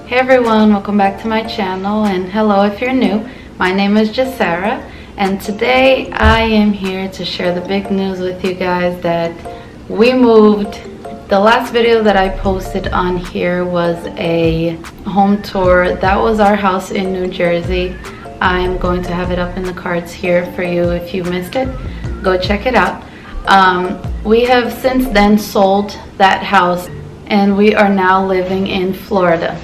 Hey everyone, welcome back to my channel, and hello if you're new. My name is Sarah, and today I am here to share the big news with you guys that we moved. The last video that I posted on here was a home tour. That was our house in New Jersey. I'm going to have it up in the cards here for you if you missed it. Go check it out. We have since then sold that house and we are now living in Florida.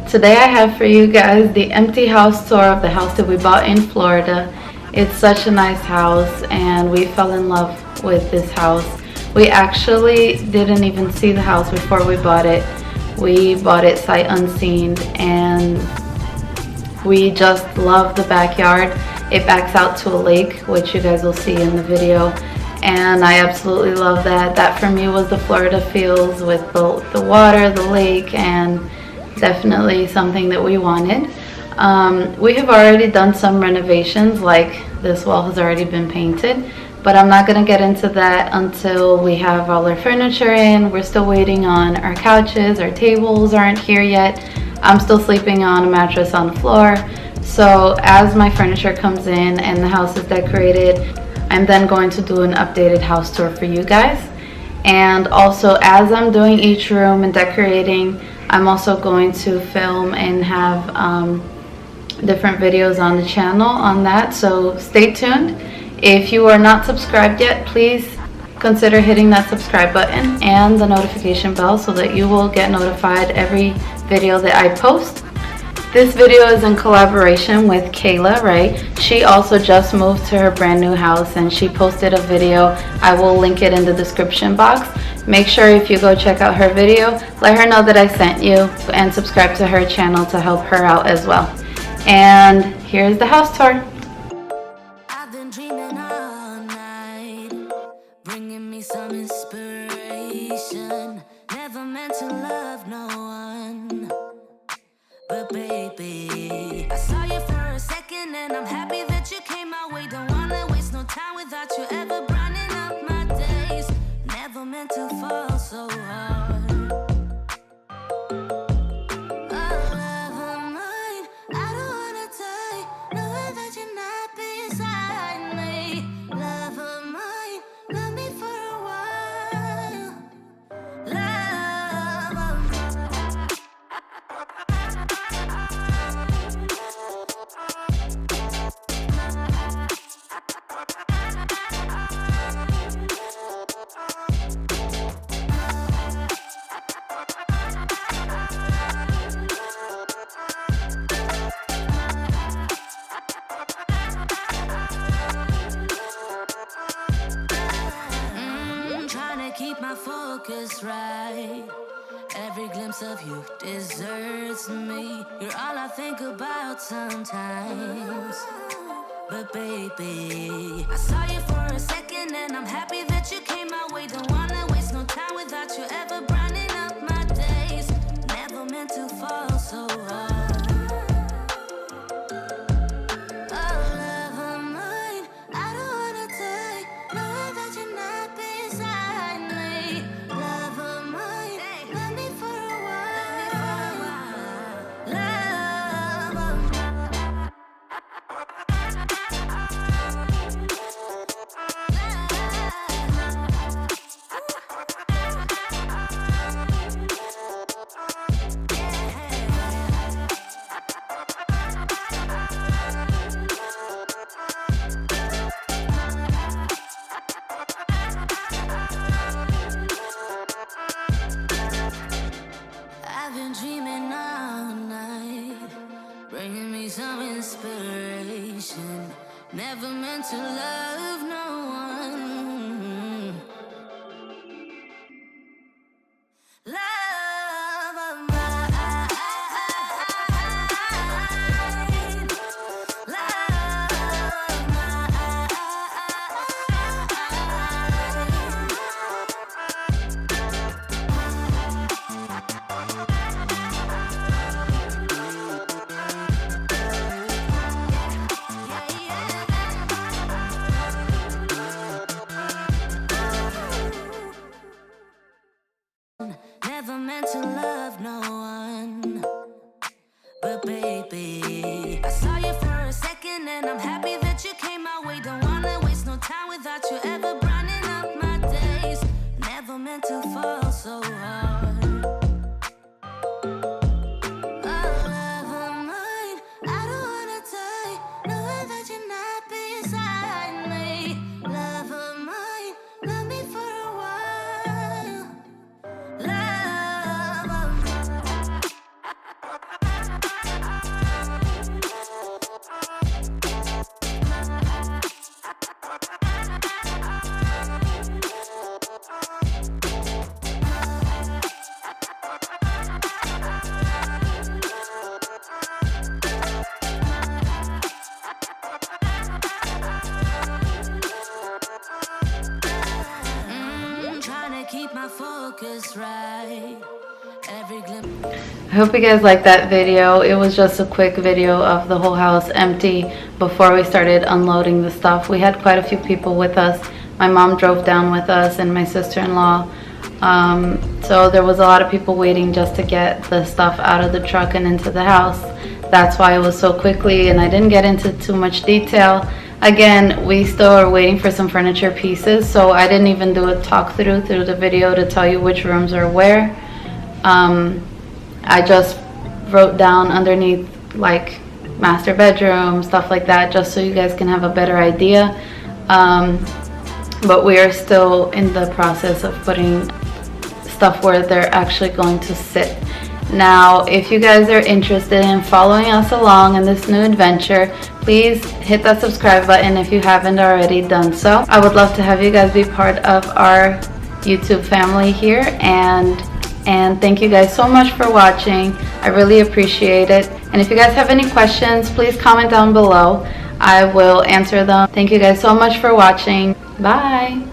Today I have for you guys the empty house tour of the house that we bought in Florida. It's such a nice house and we fell in love with this house. We actually didn't even see the house before we bought it. We bought it sight unseen and we just love the backyard. It backs out to a lake, which you guys will see in the video, and I absolutely love that. That for me was the Florida feels with the water, the lake, and definitely something that we wanted. We have already done some renovations, like this wall has already been painted, but I'm not going to get into that until we have all our furniture in. We're still waiting on our couches. Our tables aren't here yet. I'm still sleeping on a mattress on the floor. So as my furniture comes in and the house is decorated, I'm then going to do an updated house tour for you guys. And also, as I'm doing each room and decorating, I'm also going to film and have different videos on the channel on that, so stay tuned. If you are not subscribed yet, please consider hitting that subscribe button and the notification bell so that you will get notified every video that I post. This video is in collaboration with Kayla Rae. She also just moved to her brand new house and she posted a video. I will link it in the description box. Make sure if you go check out her video, let her know that I sent you and subscribe to her channel to help her out as well. And here's the house tour. I've been dreaming all night, bringing me some inspiration. Never meant to love no one, but baby, I saw you for a second and I'm happy that you came my way. Don't wanna waste no time without you ever brightening up my days. Never meant to fall so hard. Keep my focus right. Every glimpse of you deserts me. You're all I think about sometimes. But baby, I saw you for a second and I'm happy that you came my way. Don't wanna waste no time without you ever brightening up my days. Never meant to fall so hard. Dreaming all night, bringing me some inspiration. Never meant to love no one. Love of mine. Love of mine. Never meant to love no one, but baby, I saw you for a second and I'm happy that you came my way. Don't wanna waste no time without you ever brightening up my days. Never meant to fall so hard. Keep my focus right. I hope you guys liked that video. It was just a quick video of the whole house empty before we started unloading the stuff. We had quite a few people with us. My mom drove down with us and my sister-in-law. So there was a lot of people waiting just to get the stuff out of the truck and into the house. That's why it was so quickly, and I didn't get into too much detail. Again, we still are waiting for some furniture pieces, so I didn't even do a talk through the video to tell you which rooms are where. I just wrote down underneath like master bedroom, stuff like that, just so you guys can have a better idea. But we are still in the process of putting stuff where they're actually going to sit. Now, if you guys are interested in following us along in this new adventure, please hit that subscribe button if you haven't already done so. I would love to have you guys be part of our YouTube family here, and thank you guys so much for watching. I really appreciate it. And if you guys have any questions, please comment down below. I will answer them. Thank you guys so much for watching. Bye.